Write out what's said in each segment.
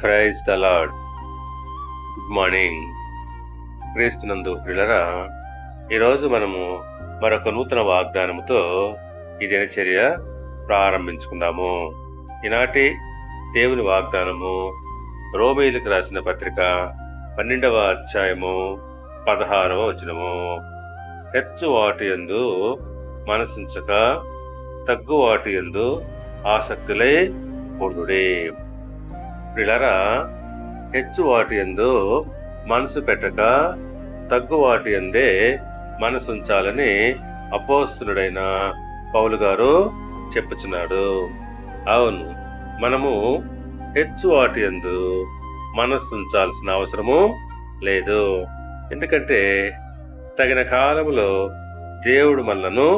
Praise the lord. Good morning. క్రీస్తునందు ప్రియులారా, ఈరోజు మనము మరొక నూతన వాగ్దానముతో ఈ దినచర్య ప్రారంభించుకుందాము. ఈనాటి దేవుని వాగ్దానము రోమీయులకు రాసిన పత్రిక 12వ అధ్యాయము 16వ వచనము. హెచ్చు వాటి యందు మనసుంచక తగ్గు వాటి యందు ఆసక్తులై ఉండుడి. ప్రియులారా, హెచ్చు వాటి యందు మనసు పెట్టక తగ్గు వాటి యందే మనసుంచాలని అపోస్తలుడైన పౌలు గారు చెప్పుచున్నాడు. అవును, మనము హెచ్చు వాటి యందు మనసుంచాల్సిన అవసరము లేదు. ఎందుకంటే తగిన కాలంలో దేవుడు మనలను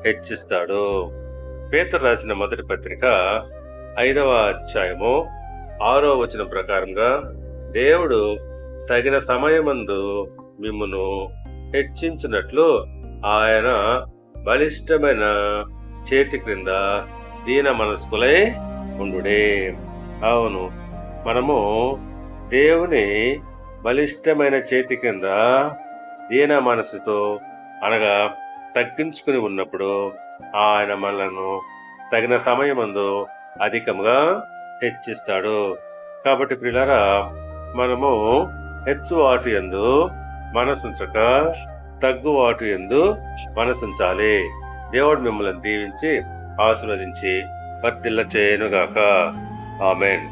హెచ్చిస్తాడు. పేతురు రాసిన మొదటి పత్రిక 5వ అధ్యాయము 6వ వచనం ప్రకారంగా దేవుడు తగిన సమయమందు మిమ్మును హెచ్చించినట్లు ఆయన బలిష్టమైన చేతి క్రింద దీన మనస్కులై ఉండుడే. అవును, మనము దేవుని బలిష్టమైన చేతి కింద దీన మనసుతో అనగా తగ్గించుకుని ఉన్నప్పుడు ఆయన మనలను తగిన సమయమందు అధికంగా హెచ్చిస్తాడు. కాబట్టి ప్రియులారా, మనము హెచ్చు వాటి యందు మనసుంచక తగ్గు వాటి యందు మనసుంచాలి. దేవుడు మిమ్మల్ని దీవించి ఆశీర్వదించి వర్ధిల్ల చేయనుగాక. ఆమేన్.